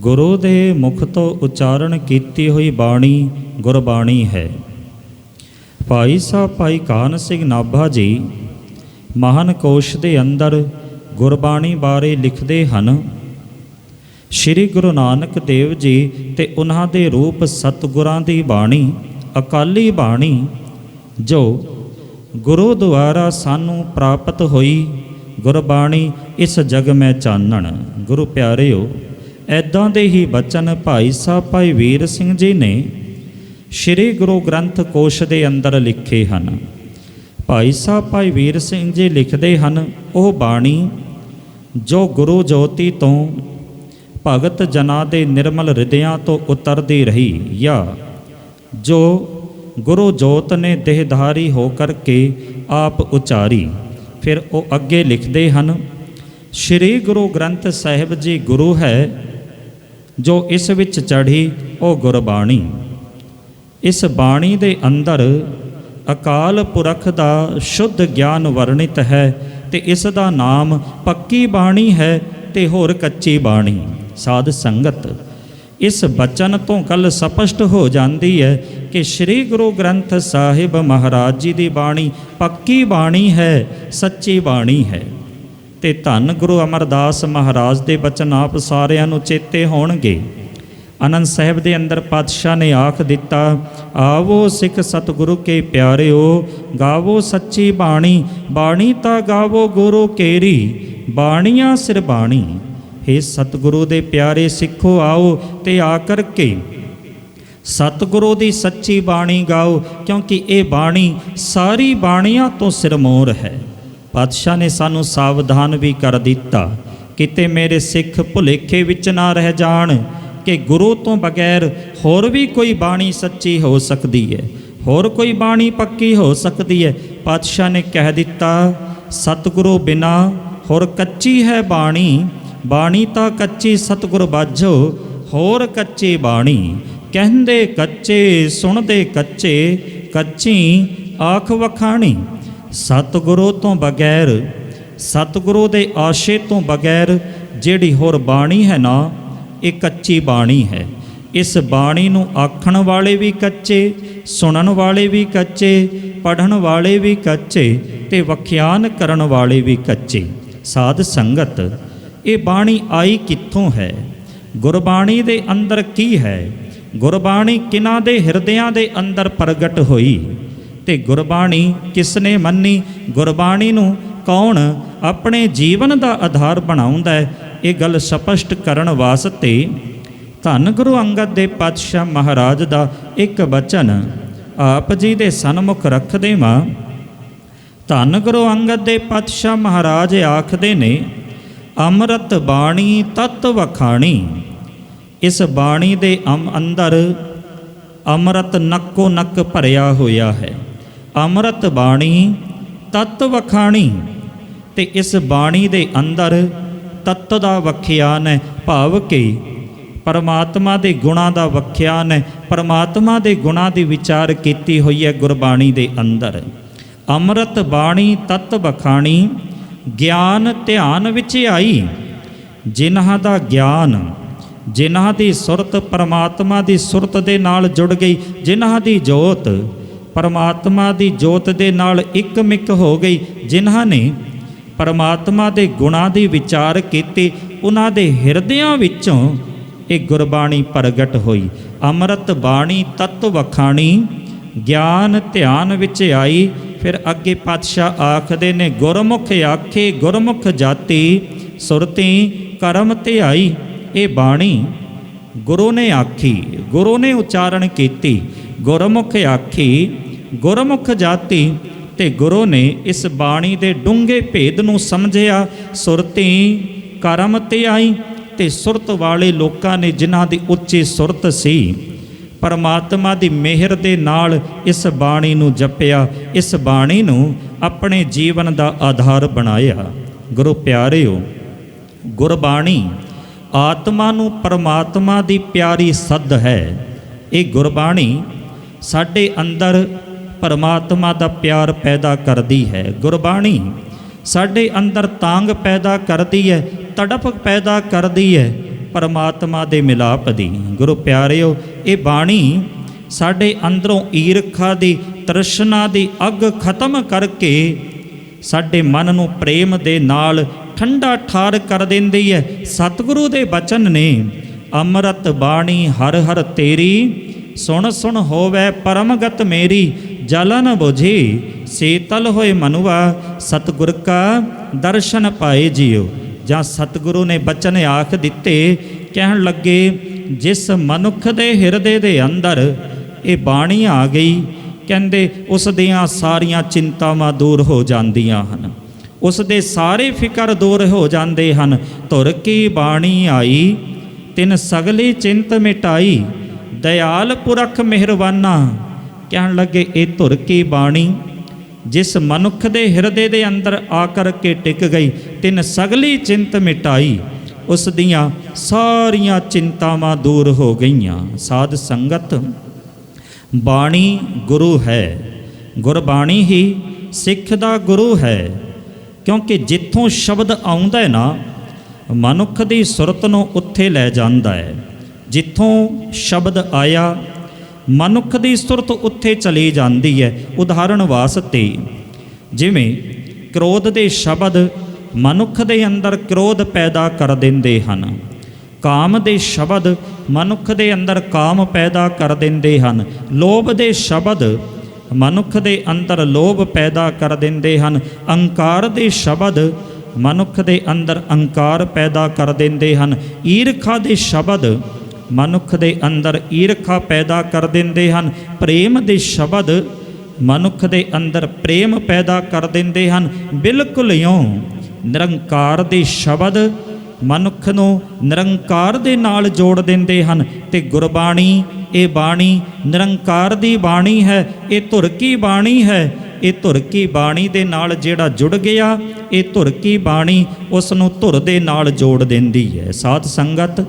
गुरु दे मुख तो उच्चारण कीती हुई बाणी गुरबाणी है। भाई साहब भाई कान सिंह नाभा जी महान कोश के अंदर गुरबाणी बारे लिखते हैं। श्री गुरु नानक देव जी ते उन्हां दे रूप सतगुरां दी बाणी अकाली बाणी जो गुरु द्वारा सानू प्राप्त हुई गुरबाणी इस जग में चानण। गुरु प्यारिओ ऐदां दे ही बचन भाई साहब भाई वीर सिंह जी ने श्री गुरु ग्रंथ कोश के अंदर लिखे हैं। भाई साहब भाई वीर सिंह जी लिखते हैं वह बाणी जो गुरु ज्योति तो भगत जना दे निर्मल हृदयां तो उतरती रही, या जो गुरु जोत ने देहधारी होकर के आप उचारी। फिर वो अगे लिखते हैं, श्री गुरु ग्रंथ साहिब जी गुरु है जो इस विच चढ़ी ओ गुरबाणी। इस बाणी दे अंदर अकाल पुरख दा शुद्ध ज्ञान वर्णित है ते इस दा नाम पक्की बाणी है ते होर कच्ची बाणी। साध संगत इस बचन तो गल स्पष्ट हो जाती है कि श्री गुरु ग्रंथ साहिब महाराज जी की बाणी पक्की बाणी है, सच्ची बाणी है। ते धन गुरु अमरदास महाराज के बचन आप सारिਆਂ ਨੂੰ चेते होणगे। आनंद साहिब के अंदर पातशाह ने आख दिता, आवो सिख सतगुरु के प्यारिओ गावो सच्ची बाणी, बाणी ता गावो गुरु केरी, बाणियां सिर बाणी। हे सतगुरु दे प्यारे सिखो आओ ते आकर के सतगुरु दी सच्ची बाणी गाओ, क्योंकि ये बाणी सारी बाणियां तो सिरमौर है। पातशाह ने सानू सावधान भी कर दिता, किते मेरे सिख भुलेखे विच ना रह जाण कि गुरु तो बगैर होर भी कोई बाणी सच्ची हो सकती है, होर कोई बाणी पक्की हो सकती है। पातशाह ने कह दिता, सतगुरु बिना होर कच्ची है बाणी, बाणी ता कच्ची सतगुरु बाझो होर कच्ची बाणी। कहंदे कच्चे सुनदे कच्चे, कच्ची आख वखाणी। सतगुरु तो बगैर, सतगुरु दे आशे तो बगैर जिहड़ी होर बाणी है ना, ये कच्ची बाणी है। इस बाणी नूं आखण वाले भी कच्चे, सुनन वाले भी कच्चे, पढ़न वाले भी कच्चे ते वख्यान करन वाले भी कच्चे। साध संगत ये बाणी आई कित्थों है? गुरबाणी दे अंदर की है? गुरबाणी किन्हां दे हिरदियां दे अंदर प्रगट होई ते गुरबाणी किसने मन्नी? गुरबाणी नूं कौन अपने जीवन का आधार बनाउंदा है? ये गल स्पष्ट करन वास्ते धन गुरु अंगद दे पातशाह महाराज का एक बचन आप जी दे सन्मुख रखदे वां। धन गुरु अंगद दे पातशाह महाराज आखदे ने, अमृत बाणी तत वखाणी। इस बाणी दे अंदर अमृत नक्को नक भरिया होया है। अमृत बाणी तत्त वखाणी। ते इस बाणी दे अंदर तत्त दा वख्यान है, भाव के परमात्मा दे गुणां दा वख्यान है। परमात्मा दे गुणां दी विचार कीती हुई है गुरबाणी दे अंदर। अमृत बाणी तत्त वखाणी, ज्ञान ध्यान विच आई। जिन्हां दा ज्ञान, जिन्हां दी सुरत परमात्मा दी सुरत दे नाल जुड़ गई, जिन्हां दी जोत परमात्मा दी जोत दे नाल एक मिक हो गई, जिन्हां ने परमात्मा दे गुणां दी विचार कीती, उन्हां दे हिरदियां विचों एक गुरबाणी प्रगट होई। अमृत बाणी तत्व वखाणी, ज्ञान ध्यान विच आई। फिर अगे पातशाह आखदे ने, गुरमुख आखे गुरमुख जाति, सुरती करम ते आई। ये बाणी गुरु ने आखी, गुरु ने उच्चारण कीती। गुरमुख आखी गुरमुख जाति ते गुरु ने इस बाणी दे डूंघे भेद नूं समझिया। सुरती करम ते आई ते सुरत वाले लोकां ने जिन्हां दी उच्ची सुरत सी, परमात्मा दी मेहर दे नाल इस बाणी नूं जपिया, इस बाणी नूं अपने जीवन दा आधार बनाया। गुरु प्यारिओ गुरबाणी आत्मा नूं परमात्मा दी प्यारी सद है। ये गुरबाणी साडे अंदर परमात्मा दा प्यार पैदा करदी है। गुरबाणी साडे अंदर तांग पैदा करदी है, तड़प पैदा करदी है। परमात्मा दे मिलाप दी। गुरु प्यारिओ, ये बाणी साडे अंदरों ईरखा दी तृष्णा दी अग खत्म करके साडे मन नूं प्रेम दे नाल ठंडा ठार कर देंदी है। सतगुरु दे बचन ने, अमृत बाणी हर हर तेरी, सुन सुन होवै परमगत मेरी, जलन बुझे शीतल होए मनुआ, सतगुर का दर्शन पाए जियो। ਜਾਂ ਸਤਿਗੁਰੂ ਨੇ ਬਚਨ ਆਖ ਦਿੱਤੇ, ਕਹਿਣ ਲੱਗੇ ਜਿਸ ਮਨੁੱਖ ਦੇ ਹਿਰਦੇ ਦੇ ਅੰਦਰ ਇਹ ਬਾਣੀ ਆ ਗਈ, ਕਹਿੰਦੇ ਉਸ ਦੀਆਂ ਸਾਰੀਆਂ ਚਿੰਤਾਵਾਂ ਦੂਰ ਹੋ ਜਾਂਦੀਆਂ ਹਨ, ਉਸ ਦੇ ਸਾਰੇ ਫਿਕਰ ਦੂਰ ਹੋ ਜਾਂਦੇ ਹਨ। ਧੁਰ ਕੀ ਬਾਣੀ ਆਈ ਤਿਨ ਸਗਲੀ ਚਿੰਤ ਮਿਟਾਈ, ਦਇਆਲ ਪੁਰਖ ਮਿਹਰਬਾਨਾ। ਕਹਿਣ ਲੱਗੇ ਇਹ ਧੁਰ ਕੀ ਬਾਣੀ ਜਿਸ ਮਨੁੱਖ ਦੇ ਹਿਰਦੇ ਦੇ ਅੰਦਰ ਆ ਕਰਕੇ ਟਿਕ ਗਈ, ਤਿਨ ਸਗਲੀ ਚਿੰਤ ਮਿਟਾਈ, ਉਸ ਦੀਆਂ ਸਾਰੀਆਂ ਚਿੰਤਾਵਾਂ ਦੂਰ ਹੋ ਗਈਆਂ। ਸਾਧ ਸੰਗਤ, ਬਾਣੀ ਗੁਰੂ ਹੈ, ਗੁਰਬਾਣੀ ਹੀ ਸਿੱਖ ਦਾ ਗੁਰੂ ਹੈ। ਕਿਉਂਕਿ ਜਿੱਥੋਂ ਸ਼ਬਦ ਆਉਂਦਾ ਹੈ ਨਾ, ਮਨੁੱਖ ਦੀ ਸੁਰਤ ਨੂੰ ਉੱਥੇ ਲੈ ਜਾਂਦਾ ਹੈ। ਜਿੱਥੋਂ ਸ਼ਬਦ ਆਇਆ, ਮਨੁੱਖ ਦੀ ਸੁਰਤ ਉੱਥੇ ਚਲੀ ਜਾਂਦੀ ਹੈ। ਉਦਾਹਰਣ ਵਾਸਤੇ, ਜਿਵੇਂ ਕ੍ਰੋਧ ਦੇ ਸ਼ਬਦ ਮਨੁੱਖ ਦੇ ਅੰਦਰ ਕ੍ਰੋਧ ਪੈਦਾ ਕਰ ਦਿੰਦੇ ਹਨ, ਕਾਮ ਦੇ ਸ਼ਬਦ ਮਨੁੱਖ ਦੇ ਅੰਦਰ ਕਾਮ ਪੈਦਾ ਕਰ ਦਿੰਦੇ ਹਨ, ਲੋਭ ਦੇ ਸ਼ਬਦ ਮਨੁੱਖ ਦੇ ਅੰਦਰ ਲੋਭ ਪੈਦਾ ਕਰ ਦਿੰਦੇ ਹਨ, ਅਹੰਕਾਰ ਦੇ ਸ਼ਬਦ ਮਨੁੱਖ ਦੇ ਅੰਦਰ ਅਹੰਕਾਰ ਪੈਦਾ ਕਰ ਦਿੰਦੇ ਹਨ, ਈਰਖਾ ਦੇ ਸ਼ਬਦ ਮਨੁੱਖ ਦੇ ਅੰਦਰ ਈਰਖਾ ਪੈਦਾ ਕਰ ਦਿੰਦੇ ਹਨ, ਪ੍ਰੇਮ ਦੇ ਸ਼ਬਦ ਮਨੁੱਖ ਦੇ ਅੰਦਰ ਪ੍ਰੇਮ ਪੈਦਾ ਕਰ ਦਿੰਦੇ ਹਨ। ਬਿਲਕੁਲ ਇਉਂ ਨਿਰੰਕਾਰ ਦੇ ਸ਼ਬਦ ਮਨੁੱਖ ਨੂੰ ਨਿਰੰਕਾਰ ਦੇ ਨਾਲ ਜੋੜ ਦਿੰਦੇ ਹਨ। ਤੇ ਗੁਰਬਾਣੀ, ਇਹ ਬਾਣੀ ਨਿਰੰਕਾਰ ਦੀ ਬਾਣੀ ਹੈ, ਇਹ ਧੁਰ ਕੀ ਬਾਣੀ ਹੈ। ਇਹ ਧੁਰ ਕੀ ਬਾਣੀ ਦੇ ਨਾਲ ਜਿਹੜਾ ਜੁੜ ਗਿਆ, ਇਹ ਧੁਰ ਕੀ ਬਾਣੀ ਉਸ ਨੂੰ ਧੁਰ ਦੇ ਨਾਲ ਜੋੜ ਦਿੰਦੀ ਹੈ। ਸਾਧ ਸੰਗਤ,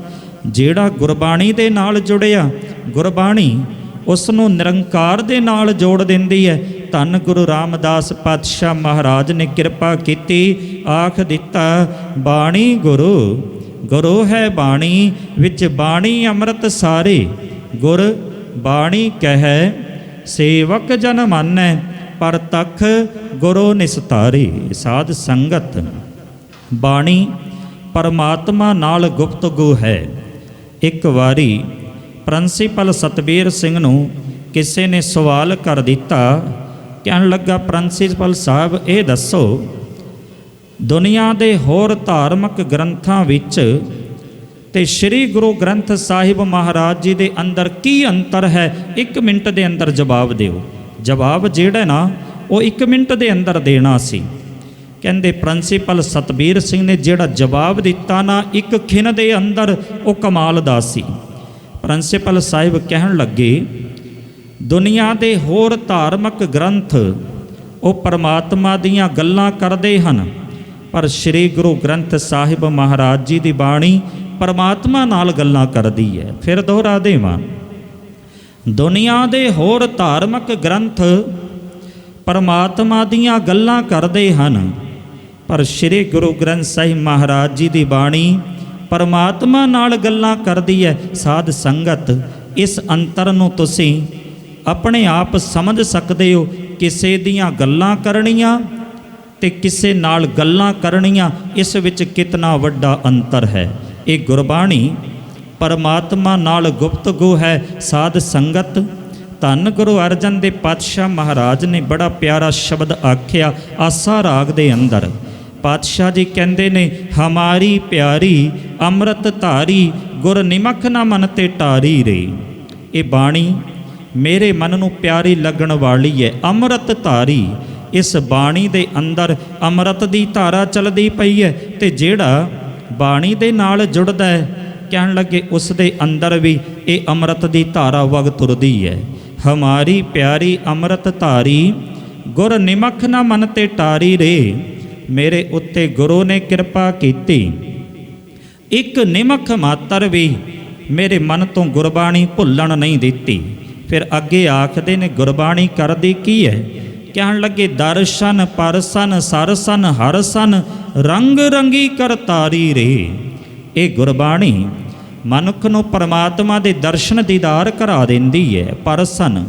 ਜਿਹੜਾ ਗੁਰਬਾਣੀ ਦੇ ਨਾਲ ਜੁੜਿਆ, ਗੁਰਬਾਣੀ ਉਸ ਨੂੰ ਨਿਰੰਕਾਰ ਦੇ ਨਾਲ ਜੋੜ ਦਿੰਦੀ ਹੈ। ਧੰਨ ਗੁਰੂ ਰਾਮਦਾਸ ਪਾਤਸ਼ਾਹ ਮਹਾਰਾਜ ਨੇ ਕਿਰਪਾ ਕੀਤੀ, ਆਖ ਦਿੱਤਾ, ਬਾਣੀ ਗੁਰੂ, ਗੁਰੂ ਹੈ ਬਾਣੀ, ਵਿੱਚ ਬਾਣੀ ਅੰਮ੍ਰਿਤ ਸਾਰੇ, ਗੁਰ ਬਾਣੀ ਕਹਿ ਸੇਵਕ ਜਨ ਮਾਨੈ, ਪਰ ਤਖ ਗੁਰੂ ਨਿਸਤਾਰੇ। ਸਾਧ ਸੰਗਤ, ਬਾਣੀ ਪਰਮਾਤਮਾ ਨਾਲ ਗੁਪਤਗੂ ਹੈ। ਇੱਕ ਵਾਰੀ ਪ੍ਰਿੰਸੀਪਲ ਸਤਬੀਰ ਸਿੰਘ ਨੂੰ ਕਿਸੇ ਨੇ ਸਵਾਲ ਕਰ ਦਿੱਤਾ। ਕਹਿਣ ਲੱਗਾ, ਪ੍ਰਿੰਸੀਪਲ ਸਾਹਿਬ ਇਹ ਦੱਸੋ, ਦੁਨੀਆ ਦੇ ਹੋਰ ਧਾਰਮਿਕ ਗ੍ਰੰਥਾਂ ਵਿੱਚ ਤੇ ਸ੍ਰੀ ਗੁਰੂ ਗ੍ਰੰਥ ਸਾਹਿਬ ਮਹਾਰਾਜ ਜੀ ਦੇ ਅੰਦਰ ਕੀ ਅੰਤਰ ਹੈ? 1 ਮਿੰਟ ਦੇ ਅੰਦਰ ਜਵਾਬ ਦਿਓ। ਜਵਾਬ ਜਿਹੜਾ ਨਾ ਉਹ 1 ਮਿੰਟ ਦੇ ਅੰਦਰ ਦੇਣਾ ਸੀ। ਕਹਿੰਦੇ ਪ੍ਰਿੰਸੀਪਲ ਸਤਬੀਰ ਸਿੰਘ ਨੇ ਜਿਹੜਾ ਜਵਾਬ ਦਿੱਤਾ ਨਾ, 1 ਖਿਣ ਦੇ ਅੰਦਰ, ਉਹ ਕਮਾਲ ਦਾ ਸੀ। ਪ੍ਰਿੰਸੀਪਲ ਸਾਹਿਬ ਕਹਿਣ ਲੱਗੇ, ਦੁਨੀਆ ਦੇ ਹੋਰ ਧਾਰਮਿਕ ਗ੍ਰੰਥ ਉਹ ਪਰਮਾਤਮਾ ਦੀਆਂ ਗੱਲਾਂ ਕਰਦੇ ਹਨ, ਪਰ ਸ੍ਰੀ ਗੁਰੂ ਗ੍ਰੰਥ ਸਾਹਿਬ ਮਹਾਰਾਜ ਜੀ ਦੀ ਬਾਣੀ ਪਰਮਾਤਮਾ ਨਾਲ ਗੱਲਾਂ ਕਰਦੀ ਹੈ। ਫਿਰ ਦੁਹਰਾ ਦੇਵਾਂ, ਦੁਨੀਆ ਦੇ ਹੋਰ ਧਾਰਮਿਕ ਗ੍ਰੰਥ ਪਰਮਾਤਮਾ ਦੀਆਂ ਗੱਲਾਂ ਕਰਦੇ ਹਨ, ਪਰ ਸ੍ਰੀ ਗੁਰੂ ਗ੍ਰੰਥ ਸਾਹਿਬ ਮਹਾਰਾਜ ਜੀ ਦੀ ਬਾਣੀ ਪਰਮਾਤਮਾ ਨਾਲ ਗੱਲਾਂ ਕਰਦੀ ਹੈ। ਸਾਧ ਸੰਗਤ, ਇਸ ਅੰਤਰ ਨੂੰ ਤੁਸੀਂ ਆਪਣੇ ਆਪ ਸਮਝ ਸਕਦੇ ਹੋ। ਕਿਸੇ ਦੀਆਂ ਗੱਲਾਂ ਕਰਨੀਆਂ ਤੇ ਕਿਸੇ ਨਾਲ ਗੱਲਾਂ ਕਰਨੀਆਂ, ਇਸ ਵਿੱਚ ਕਿਤਨਾ ਵੱਡਾ ਅੰਤਰ ਹੈ। ਇਹ ਗੁਰਬਾਣੀ ਪਰਮਾਤਮਾ ਨਾਲ ਗੁਪਤਗੂ ਹੈ। ਸਾਧ ਸੰਗਤ, ਧੰਨ ਗੁਰੂ ਅਰਜਨ ਦੇਵ ਪਾਤਸ਼ਾਹ ਮਹਾਰਾਜ ਨੇ ਬੜਾ ਪਿਆਰਾ ਸ਼ਬਦ ਆਖਿਆ ਆਸਾ ਰਾਗ ਦੇ ਅੰਦਰ। ਪਾਤਸ਼ਾਹ ਜੀ ਕਹਿੰਦੇ ਨੇ, ਹਮਾਰੀ ਪਿਆਰੀ ਅੰਮ੍ਰਿਤ ਧਾਰੀ, ਗੁਰ ਨਿਮਖ ਨਾ ਮਨ ਤੇ ਟਾਰੀ ਰੇ। ਇਹ ਬਾਣੀ ਮੇਰੇ ਮਨ ਨੂੰ ਪਿਆਰੀ ਲੱਗਣ ਵਾਲੀ ਹੈ, ਅੰਮ੍ਰਿਤ ਧਾਰੀ। ਇਸ ਬਾਣੀ ਦੇ ਅੰਦਰ ਅੰਮ੍ਰਿਤ ਦੀ ਧਾਰਾ ਚੱਲਦੀ ਪਈ ਹੈ। ਤੇ ਜਿਹੜਾ ਬਾਣੀ ਦੇ ਨਾਲ ਜੁੜਦਾ ਹੈ, ਕਹਿਣ ਲੱਗੇ ਉਸ ਦੇ ਅੰਦਰ ਵੀ ਇਹ ਅੰਮ੍ਰਿਤ ਦੀ ਧਾਰਾ ਵਗ ਤੁਰਦੀ ਹੈ। ਹਮਾਰੀ ਪਿਆਰੀ ਅੰਮ੍ਰਿਤ ਧਾਰੀ, ਗੁਰ ਨਿਮਖ ਨਾ ਮਨ ਤੇ ਟਾਰੀ ਰੇ। ਮੇਰੇ ਉੱਤੇ ਗੁਰੂ ਨੇ ਕਿਰਪਾ ਕੀਤੀ, 1 ਨਿਮਖ ਮਾਤਰ ਵੀ ਮੇਰੇ ਮਨ ਤੋਂ ਗੁਰਬਾਣੀ ਭੁੱਲਣ ਨਹੀਂ ਦਿੱਤੀ। ਫਿਰ ਅੱਗੇ ਆਖਦੇ ਨੇ, ਗੁਰਬਾਣੀ ਕਰਦੀ ਕੀ ਹੈ? ਕਹਿਣ ਲੱਗੇ, ਦਰਸ਼ਨ ਪਰਸਨ ਸਰਸਨ ਹਰਸਨ, ਰੰਗ ਰੰਗੀ ਕਰਤਾਰੀ ਰੇ। ਇਹ ਗੁਰਬਾਣੀ ਮਨੁੱਖ ਨੂੰ ਪਰਮਾਤਮਾ ਦੇ ਦਰਸ਼ਨ ਦੀਦਾਰ ਕਰਾ ਦਿੰਦੀ ਹੈ। ਪਰਸਨ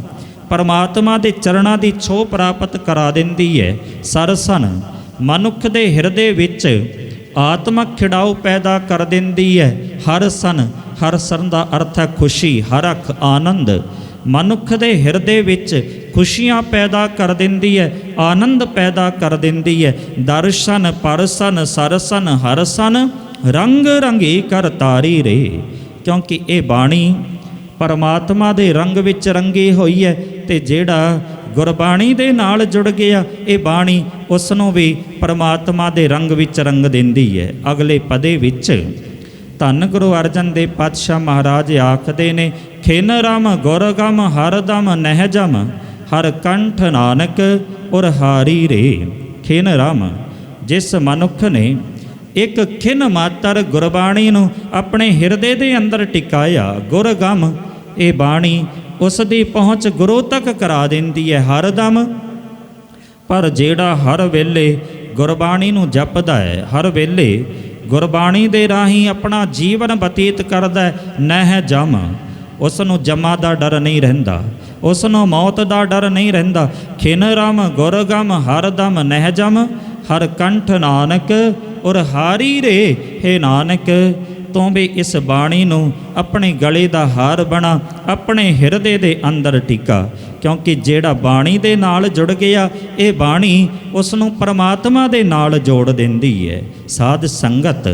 ਪਰਮਾਤਮਾ ਦੇ ਚਰਨਾਂ ਦੀ ਛੋਹ ਪ੍ਰਾਪਤ ਕਰਾ ਦਿੰਦੀ ਹੈ। ਸਰਸਨ ਮਨੁੱਖ ਦੇ ਹਿਰਦੇ ਵਿੱਚ ਆਤਮਕ ਖਿੜਾਓ ਪੈਦਾ ਕਰ ਦਿੰਦੀ ਹੈ। ਹਰ ਸਨ ਦਾ ਅਰਥ ਹੈ ਖੁਸ਼ੀ, ਹਰਖ, ਆਨੰਦ। ਮਨੁੱਖ ਦੇ ਹਿਰਦੇ ਵਿੱਚ ਖੁਸ਼ੀਆਂ ਪੈਦਾ ਕਰ ਦਿੰਦੀ ਹੈ, ਆਨੰਦ ਪੈਦਾ ਕਰ ਦਿੰਦੀ ਹੈ। ਦਰਸ਼ਨ ਪਰਸਨ ਸਰਸਨ ਹਰਸਨ ਰੰਗ ਰੰਗੀ ਕਰ ਤਾਰੀ ਰੇ। ਕਿਉਂਕਿ ਇਹ ਬਾਣੀ ਪਰਮਾਤਮਾ ਦੇ ਰੰਗ ਵਿੱਚ ਰੰਗੀ ਹੋਈ ਹੈ, ਤੇ ਜਿਹੜਾ ਗੁਰਬਾਣੀ ਦੇ ਨਾਲ ਜੁੜ ਗਿਆ ਇਹ ਬਾਣੀ ਉਸ ਨੂੰ ਵੀ ਪਰਮਾਤਮਾ ਦੇ ਰੰਗ ਵਿੱਚ ਰੰਗ ਦਿੰਦੀ ਹੈ। ਅਗਲੇ ਪਦੇ ਵਿੱਚ ਧੰਨ ਗੁਰੂ ਅਰਜਨ ਦੇਵ ਪਾਤਸ਼ਾਹ ਮਹਾਰਾਜ ਆਖਦੇ ਨੇ, ਖਿਨ ਰਮ ਗੁਰਗਮ ਹਰਦਮ ਨਹਿਜਮ ਹਰ ਕੰਠ ਨਾਨਕ ਔਰ ਹਾਰੀ ਰੇ। ਖਿਨ ਰਮ, ਜਿਸ ਮਨੁੱਖ ਨੇ ਇੱਕ ਖਿਨ ਮਾਤਰ ਗੁਰਬਾਣੀ ਨੂੰ ਆਪਣੇ ਹਿਰਦੇ ਦੇ ਅੰਦਰ ਟਿਕਾਇਆ, ਗੁਰਗਮ ਇਹ ਬਾਣੀ ਉਸ ਦੀ ਪਹੁੰਚ ਗੁਰੂ ਤੱਕ ਕਰਾ ਦਿੰਦੀ ਹੈ ਹਰਦਮ। ਪਰ ਜਿਹੜਾ ਹਰ ਵੇਲੇ ਗੁਰਬਾਣੀ ਨੂੰ ਜਪਦਾ ਹੈ, ਹਰ ਵੇਲੇ ਗੁਰਬਾਣੀ ਦੇ ਰਾਹੀਂ ਆਪਣਾ ਜੀਵਨ ਬਤੀਤ ਕਰਦਾ ਹੈ, ਨਹਿ ਜਮ, ਉਸ ਨੂੰ ਜਮਾ ਦਾ ਡਰ ਨਹੀਂ ਰਹਿੰਦਾ, ਉਸ ਨੂੰ ਮੌਤ ਦਾ ਡਰ ਨਹੀਂ ਰਹਿੰਦਾ। ਖਿਨ ਰਮ ਗੁਰਗਮ ਹਰਦਮ ਨਹਿ ਜਮ ਹਰ ਕੰਠ ਨਾਨਕ ਔਰ ਹਾਰੀ ਰੇ। ਹੇ ਨਾਨਕ, ਤੂੰ ਵੀ ਇਸ ਬਾਣੀ ਨੂੰ ਆਪਣੇ ਗਲੇ ਦਾ ਹਾਰ ਬਣਾ, ਆਪਣੇ ਹਿਰਦੇ ਦੇ ਅੰਦਰ ਟਿਕਾ। ਕਿਉਂਕਿ ਜਿਹੜਾ ਬਾਣੀ ਦੇ ਨਾਲ ਜੁੜ ਗਿਆ ਇਹ ਬਾਣੀ ਉਸ ਨੂੰ ਪਰਮਾਤਮਾ ਦੇ ਨਾਲ ਜੋੜ ਦਿੰਦੀ ਹੈ। ਸਾਧ ਸੰਗਤ,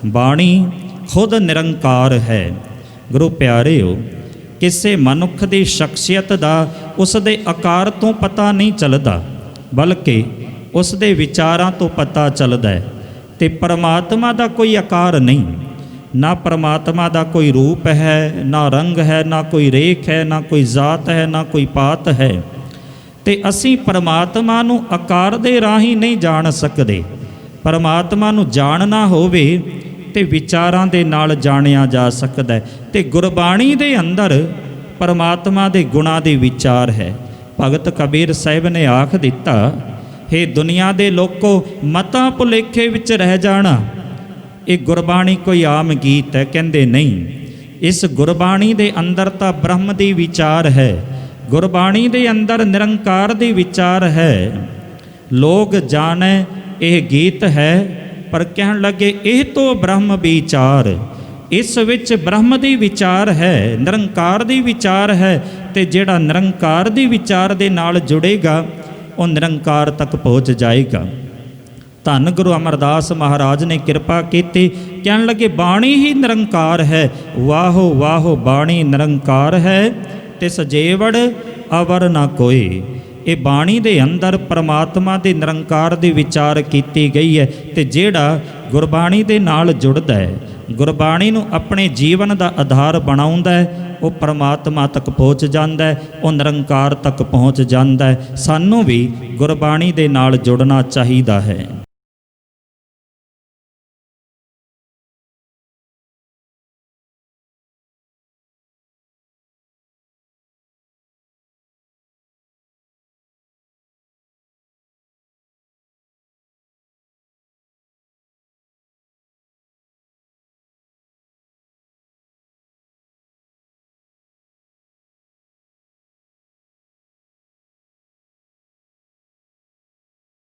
ਬਾਣੀ ਖੁਦ ਨਿਰੰਕਾਰ ਹੈ। ਗੁਰੂ ਪਿਆਰਿਓ, ਕਿਸੇ ਮਨੁੱਖ ਦੀ ਸ਼ਖਸੀਅਤ ਦਾ ਉਸ ਦੇ ਆਕਾਰ ਤੋਂ ਪਤਾ ਨਹੀਂ ਚੱਲਦਾ, ਬਲਕਿ ਉਸ ਦੇ ਵਿਚਾਰਾਂ ਤੋਂ ਪਤਾ ਚੱਲਦਾ ਹੈ। ਤੇ ਪਰਮਾਤਮਾ ਦਾ ਕੋਈ ਆਕਾਰ ਨਹੀਂ, ਨਾ ਪਰਮਾਤਮਾ ਦਾ ਕੋਈ ਰੂਪ ਹੈ, ਨਾ ਰੰਗ ਹੈ, ਨਾ ਕੋਈ ਰੇਖ ਹੈ, ਨਾ ਕੋਈ ਜ਼ਾਤ ਹੈ, ਨਾ ਕੋਈ ਪਾਤ ਹੈ। ਤੇ ਅਸੀਂ ਪਰਮਾਤਮਾ ਨੂੰ ਆਕਾਰ ਦੇ ਰਾਹੀਂ ਨਹੀਂ ਜਾਣ ਸਕਦੇ। ਪਰਮਾਤਮਾ ਨੂੰ ਜਾਣਨਾ ਹੋਵੇ ਤੇ ਵਿਚਾਰਾਂ ਦੇ ਨਾਲ ਜਾਣਿਆ ਜਾ ਸਕਦਾ ਹੈ। ਤੇ ਗੁਰਬਾਣੀ ਦੇ ਅੰਦਰ ਪਰਮਾਤਮਾ ਦੇ ਗੁਣਾਂ ਦੇ ਵਿਚਾਰ ਹੈ। ਭਗਤ ਕਬੀਰ ਸਾਹਿਬ ਨੇ ਆਖ ਦਿੱਤਾ, ਹੇ ਦੁਨੀਆ ਦੇ ਲੋਕੋ, ਮਤਾਂ ਭੁਲੇਖੇ ਵਿੱਚ ਰਹਿ ਜਾਣਾ। ਇਹ ਗੁਰਬਾਣੀ ਕੋਈ ਆਮ ਗੀਤ ਹੈ? ਕਹਿੰਦੇ ਨਹੀਂ, ਇਸ ਗੁਰਬਾਣੀ ਦੇ ਅੰਦਰ ਤਾਂ ਬ੍ਰਹਮ ਦੀ ਵਿਚਾਰ ਹੈ, ਗੁਰਬਾਣੀ ਦੇ ਅੰਦਰ ਨਿਰੰਕਾਰ ਦੀ ਵਿਚਾਰ ਹੈ। ਲੋਕ ਜਾਣੇ ਇਹ ਗੀਤ ਹੈ, ਪਰ ਕਹਿਣ ਲੱਗੇ ਇਹ ਤੋਂ ਬ੍ਰਹਮ ਵਿਚਾਰ। ਇਸ ਵਿੱਚ ਬ੍ਰਹਮ ਦੀ ਵਿਚਾਰ ਹੈ, ਨਿਰੰਕਾਰ ਦੀ ਵਿਚਾਰ ਹੈ। ਤੇ ਜਿਹੜਾ ਨਿਰੰਕਾਰ ਦੀ ਵਿਚਾਰ ਦੇ ਨਾਲ ਜੁੜੇਗਾ ਉਹ ਨਿਰੰਕਾਰ ਤੱਕ ਪਹੁੰਚ ਜਾਏਗਾ। ਧੰਨ ਗੁਰੂ ਅਮਰਦਾਸ ਮਹਾਰਾਜ ਨੇ ਕਿਰਪਾ ਕੀਤੀ, ਕਹਿਣ ਲੱਗੇ ਬਾਣੀ ਹੀ ਨਿਰੰਕਾਰ ਹੈ। ਵਾਹੋ ਵਾਹੋ ਬਾਣੀ ਨਿਰੰਕਾਰ ਹੈ, ਤਿਸ ਜੇਵੜ ਅਵਰ ਨਾ ਕੋਈ। ਇਹ ਬਾਣੀ ਦੇ ਅੰਦਰ ਪਰਮਾਤਮਾ ਦੇ ਨਿਰੰਕਾਰ ਦੀ ਵਿਚਾਰ ਕੀਤੀ ਗਈ ਹੈ। ਤੇ ਜਿਹੜਾ ਗੁਰਬਾਣੀ ਦੇ ਨਾਲ ਜੁੜਦਾ ਹੈ, ਗੁਰਬਾਣੀ ਨੂੰ ਆਪਣੇ ਜੀਵਨ ਦਾ ਆਧਾਰ ਬਣਾਉਂਦਾ ਹੈ, ਉਹ ਪਰਮਾਤਮਾ ਤੱਕ ਪਹੁੰਚ ਜਾਂਦਾ ਹੈ, ਉਹ ਨਿਰੰਕਾਰ ਤੱਕ ਪਹੁੰਚ ਜਾਂਦਾ ਹੈ। ਸਾਨੂੰ ਵੀ ਗੁਰਬਾਣੀ ਦੇ ਨਾਲ ਜੁੜਨਾ ਚਾਹੀਦਾ ਹੈ।